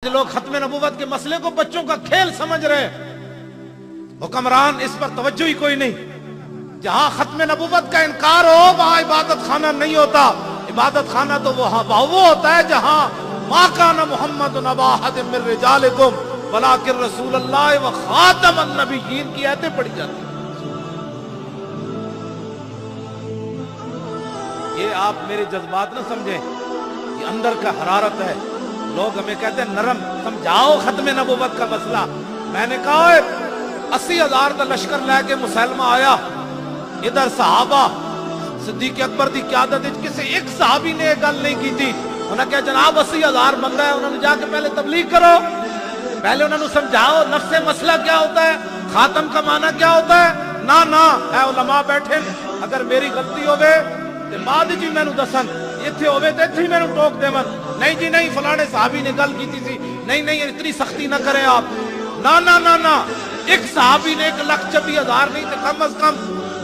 لوگ ختم نبوت کے مسئلے کو بچوں کا کھیل سمجھ رہے ہیں، حکمران اس پر توجہ ہی کوئی نہیں۔ جہاں ختم نبوت کا انکار ہو وہاں عبادت خانہ نہیں ہوتا، عبادت خانہ تو وہ ہوتا ہے جہاں ما کان محمد ابا احد من رجالکم ولکن رسول اللہ و خاتم النبیین کی آیتیں پڑھی جاتی ہیں۔ یہ آپ میرے جذبات نہ سمجھیں، یہ اندر کا حرارت ہے۔ لوگ ہمیں کہتے ہیں نرم، سمجھاؤ ختم نبوت کا مسئلہ۔ میں نے کہا 80,000 کا لشکر لے کے مسلمہ آیا، ادھر صحابہ صدیق اکبر دی قیادت کسی ایک صحابی نے یہ گل نہیں کی تھی۔ انہوں نے کہا جناب 80,000 بندہ ہے، انہوں نے جا کے پہلے تبلیغ کرو، پہلے انہوں نے سمجھاؤ نفس مسئلہ کیا ہوتا ہے، خاتم کا معنی کیا ہوتا ہے۔ نہ اے علماء بیٹھے، اگر میری غلطی ہوئے تے بعد جی میں نو دسن، اتھے ہوئے تے اتھے میں نو ٹوک دے من، نہیں جی نہیں فلانے صحابی نے گل کی تھی، نہیں اتنی سختی نہ کریں آپ۔ نہ ایک صحابی نے 1,26,000 نہیں تے کم از کم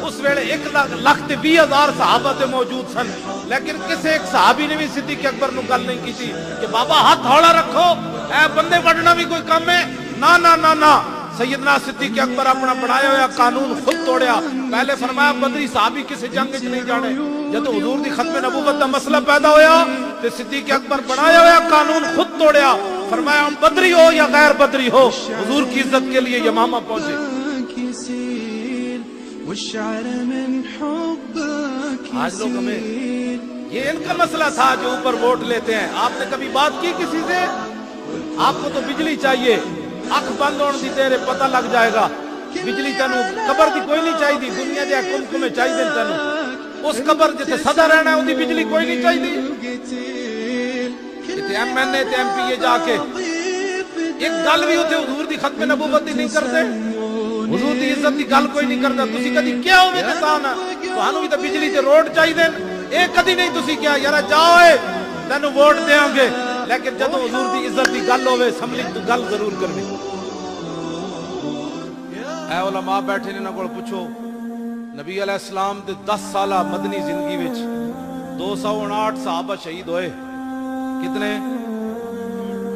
اس ویلے 1,20,000 صحابہ تے موجود سن، لیکن کسی ایک صحابی نے بھی صدیق اکبر نو گل نہیں کی تھی کہ بابا ہاتھ ہولا رکھو، اے بندے وڈنا بھی کوئی کم ہے۔ نہ سیدنا صدیق اکبر اپنا بنایا ہوا قانون خود توڑیا۔ پہلے فرمایا بدری صحابی کسی جنگ وچ نہیں جانے، جب حضور دی ختم نبوت دا مسئلہ پیدا ہویا تے صدیق اکبر بنایا ہوا قانون خود توڑیا، فرمایا ہم بدری ہو یا غیر بدری ہو حضور کی عزت کے لیے یمامہ پہنچے۔ آج لوگ ہمیں یہ ان کا مسئلہ تھا جو اوپر ووٹ لیتے ہیں۔ آپ نے کبھی بات کی کسی سے؟ آپ کو تو بجلی چاہیے، اکھ بند ہونے دی تیرے پتہ لگ جائے گا، بجلی تینوں قبر دی کوئی نہیں چاہیے، دنیا دے کم میں چاہیے تینوں، اس قبر جتے صدا رہنا ہے وہ بجلی کوئی نہیں چاہیے۔ جتے ایم این اے تے ایم پی اے جا کے ایک گل بھی ہوتے حضور دی ختم نبوت دی نہیں کرتے، حضور دی عزت دی گل کوئی نہیں کرتا۔ تسی کدی کیا ہوئے کسان ہے تانوں بھی تو بجلی تے روڈ چاہیے، ایک کدی نہیں تسی کیا یارا جاؤ تینوں ووٹ دیاں گے، لیکن جدو حضور دی عزت دی گل ہوئے اسمبلی تو گل ضرور کرنی۔ اے علماء بیٹھے نے نہ کوئی پوچھو، نبی علیہ السلام دے 10 سالہ مدنی زندگی وچ 259 صحابہ شہید ہوئے۔ کتنے؟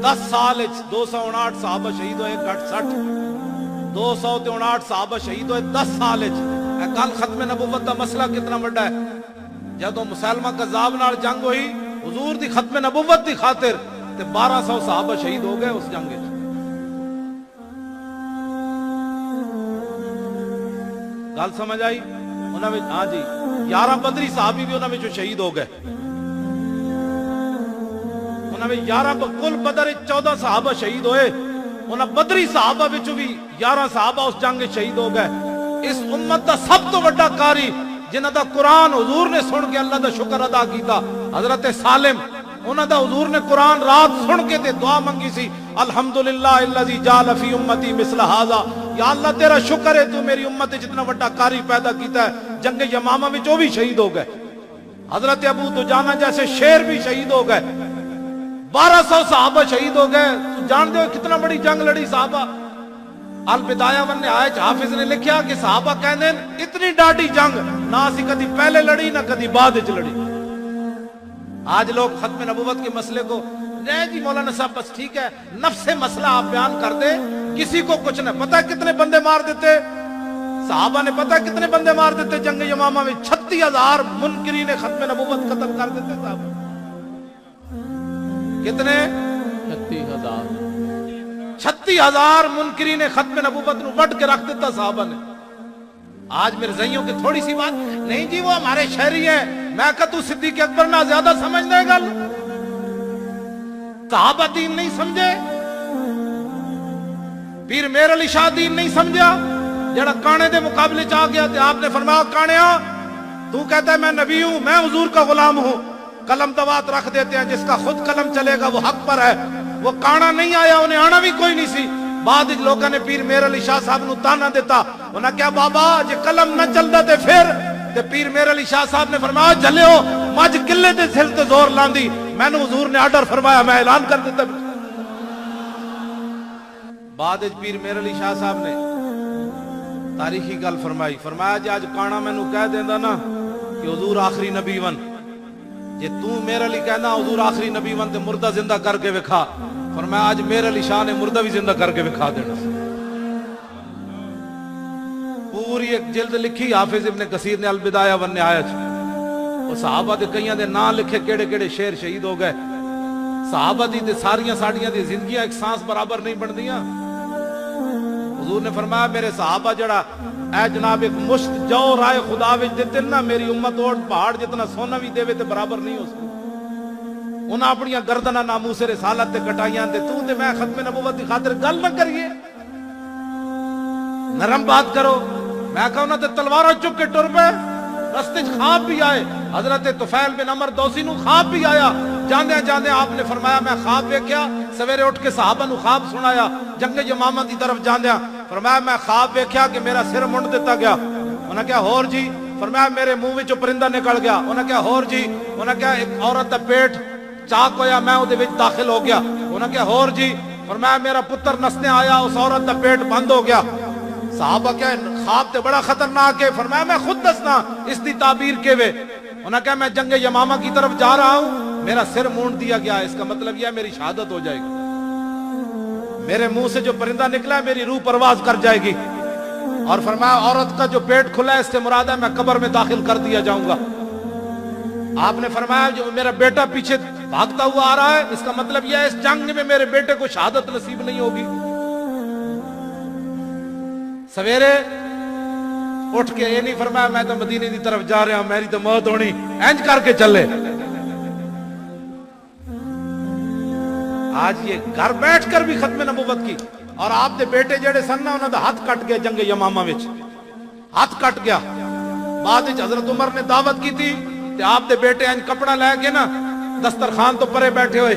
10 سال وچ 259 صحابہ شہید ہوئے، گھٹ 60 259 صحابہ شہید ہوئے 10 سال وچ۔ اے کل ختم نبوت دا مسئلہ کتنا بڑا ہے۔ جدو مسلمہ کذاب نال جنگ ہوئی حضور دی ختم نبوت دی خاطر تے 1200 صحابہ شہید ہو گئے اس جنگ وچ۔ گل سمجھ آئی؟ انہاں وچ ہاں جی 11 بدری صحابی بھی انہاں وچ شہید ہو گئے، انہاں وچ 11 کل بدر 14 صحابہ شہید ہوئے، انہاں بدری صحابہ وچ بھی 11 صحابہ اس جنگ وچ شہید ہو گئے۔ اس امت دا سب تو بڑا قاری جنہاں دا قرآن حضور نے سن کے اللہ دا شکر ادا کیتا، حضرت سالم، انہاں دا حضور نے قرآن رات سن کے تے دعا منگی سی، الحمدللہ الذی جعل فی امتی مثل ھذا، یا اللہ تیرا شکر ہے تو میری امت جتنا بڑا قاری پیدا کیتا ہے۔ جنگ یمامہ میں جو بھی شہید ہو گئے، حضرت ابو دجانہ جیسے شیر بھی شہید ہو گئے، 1200 صحابہ شہید ہو گئے۔ تو جان دے کتنا بڑی جنگ لڑی صحابہ۔ البدایہ والنہایہ حافظ نے لکھیا کہ صحابہ کہندے اتنی ڈاڈی جنگ نہ اسی کدی پہلے لڑی نہ کدی بعد وچ لڑی۔ آج لوگ ختم نبوت کے مسئلے کو جی مولانا صاحب بس ٹھیک ہے، نفس مسئلہ آپ بیان کر دے، کسی کو کچھ نہ پتہ کتنے بندے مار دیتے صحابہ نے، پتہ کتنے بندے مار دیتے جنگ یمامہ میں، 36,000 منکرین ختم نبوت قتل کر دیتے صاحب۔ کتنے؟ 36,000 منکرین ختم نبوت نو وڈ کے رکھ دیتا صحابہ نے۔ آج میرے زئیوں کی تھوڑی سی بات نہیں جی وہ ہمارے شہری ہیں، میں کہا تو صدیق اکبر نہ زیادہ سمجھ دے گا، صحابہ دین نہیں سمجھے، پیر میر علی شاہ دین نہیں سمجھا، جڑا کانے دے مقابلے چاہ گیا تھے آپ نے فرمایا کانیا تو کہتا ہے میں نبی ہوں، میں حضور کا غلام ہوں، قلم دوات رکھ دیتے ہیں، جس کا خود قلم چلے گا وہ حق پر ہے۔ وہ کانا نہیں آیا، انہیں آنا بھی کوئی نہیں سی۔ بعد لوگوں نے پیر میر علی شاہ صاحب نو تانا دیتا، انہاں کیا بابا جے قلم نہ چلدا تے پھر تے پیر میر علی شاہ صاحب نے فرمایا جھلیو مجھ کلے تے سر تے زور لاندی، میں نے حضور نے آرڈر فرمایا میں اعلان کر دیتا۔ بعد پیر میر علی شاہ صاحب نے تاریخی گل فرمائی، فرمایا جی آج کانا میں نو کہہ دیندا نا کہ حضور آخری نبی ون، جے تو میرے علی کہنا حضور آخری نبی ون تے مردہ زندہ کر کے وکھا، فرمایا آج میرے علی شاہ نے مردہ بھی زندہ کر کے دکھا دینا. پوری ایک جلد لکھی حافظ ابن کثیر نے البدایہ والنہایہ وہ صحابہ دے کئیاں دے نام لکھے کیڑے کیڑے شیر شہید ہو گئے. صحابہ دی تے ساریاں ساڑیاں دی زندگیاں ایک سانس برابر نہیں بن دیاں. حضور نے فرمایا میرے صحابہ جڑا اے جناب ایک مشت جو رائے خدا وچ دیتے نا میری امت اور پہاڑ جتنا سونا بھی دے تے برابر نہیں ہو سکتا. انہاں اپنی گردناں ناموس رسالت تے کٹائیاں تے تو تے میں ختم نبوت دی خاطر گل نہ کریے, نرم بات کرو. میں کہا انہاں تے تلواروں چک کے ٹر پے, رستے خواب بھی آئے. حضرت طفیل بن عمر دوسی نو خواب بھی آیا. جاندے جاندے آپ نے فرمایا میں خواب ویکھیا. سویرے اٹھ کے صحابہ نو خواب سنایا. جنگ یمامہ دی طرف جاندیا فرمایا میں خواب ویکھیا کہ میرا سر منڈ دیتا گیا. انہاں کہا ہور جی؟ فرمایا میرے منہ وچوں پرندہ نکل گیا. انہاں کہا ہور جی؟ انہاں کہا ایک عورت دا پیٹ چاک ہویا میں اودے وچ داخل ہو گیا. انہاں کہا ہور جی؟ فرمایا میرا پتر نسنے آیا اس عورت دا پیٹ بند ہو گیا. صحابہ کیا خواب تے بڑا خطرناک ہے. فرمایا میں خود دسنا اس دی تعبیر کے وے. انہاں کہا میں جنگ یمامہ کی طرف جا رہا ہوں, میرا سر مونڈ دیا گیا, اس کا مطلب یہ ہے میری شہادت ہو جائے گی. میرے منہ سے جو پرندہ نکلا ہے میری روح پرواز کر جائے گی. اور فرمایا عورت کا جو پیٹ کھلا ہے اس سے مراد ہے میں قبر میں داخل کر دیا جاؤں گا. آپ نے فرمایا جو میرا بیٹا پیچھے بھاگتا ہوا آ رہا ہے اس کا مطلب یہ ہے اس جنگ میں میرے بیٹے کو شہادت نصیب نہیں ہوگی. سویرے اٹھ کے یہ نہیں فرمایا میں تو مدینے دی طرف جا رہا ہوں میری تو موت ہونی, انج کر کے چلے. آج یہ گھر بیٹھ کر بھی ختم نبوت کی. اور آپ دے بیٹے جڑے سن نا انہاں دا ہاتھ کٹ گیا جنگ یمامہ وچ, ہاتھ کٹ گیا. بعد وچ حضرت عمر نے دعوت کی تھی تے آپ دے بیٹے انج کپڑا لے کے نا دسترخوان تو پرے بیٹھے ہوئے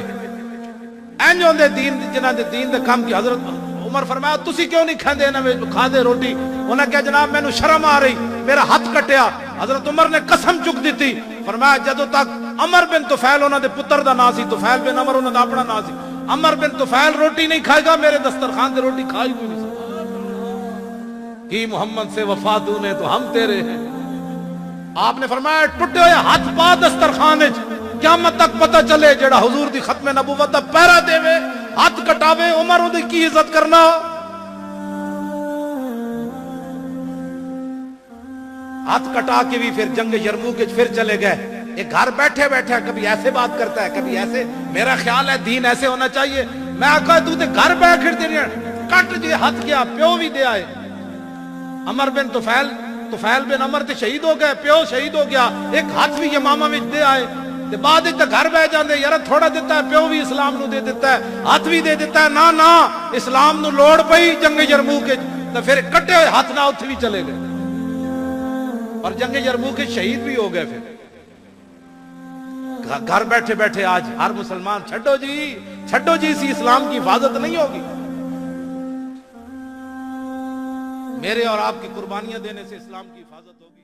انج ہوندے دین جنہاں دے دین دے کام کی. حضرت عمر فرمایا تسی کیوں نہیں کھاندے انہاں وچ کھا دے روٹی؟ انہاں کہا جناب مینوں شرم آ رہی میرا ہاتھ کٹیا. حضرت عمر نے قسم چک دیتی. فرمایا جدوں تک عمر بن طفیل انہاں دے پتر دا نام سی, طفیل بن عمر انہاں دا اپنا نام سی, عمر بن طفیل روٹی نہیں کھائے گا میرے دسترخوان تے روٹی کھائی بھی نہیں سکتا. کی محمد سے وفا تو نے تو ہم تیرے ہیں. آپ نے فرمایا ٹوٹے ہوئے ہاتھ پا دسترخوان وچ قیامت تک پتہ چلے جڑا حضور دی ختم نبوت دا پہرا دے وے ہاتھ کٹاوے عمر اودی کی عزت کرنا. ہاتھ کٹا کے بھی پھر جنگ یرموک وچ پھر چلے گئے. ایک گھر بیٹھے بیٹھے کبھی ایسے بات کرتا ہے کبھی ایسے. میرا خیال ہے دین ایسے ہونا چاہیے. میں کہا تو تے گھر بیٹھ کے تیرے کٹ جے ہاتھ کیا پیو بھی دے آئے. عمر بن طفیل بن عمر تے شہید ہو گئے, پیو شہید ہو گیا, ایک ہاتھ بھی یمامہ وچ دے آئے. تے بعد وچ گھر بیٹھ جاندے یار تھوڑا دیتا ہے پیو بھی اسلام نو دے دیتا ہے, ہاتھ بھی دے دیتا ہے. نا اسلام نو لوڑ پئی جنگ یرموک وچ تے پھر کٹے ہوئے ہاتھ نہ اوتھے بھی چلے گئے اور جنگ یرموک وچ شہید بھی ہو گئے. پھر گھر بیٹھے بیٹھے آج ہر مسلمان چھڈو جی اسی اسلام کی حفاظت نہیں ہوگی. میرے اور آپ کی قربانیاں دینے سے اسلام کی حفاظت ہوگی.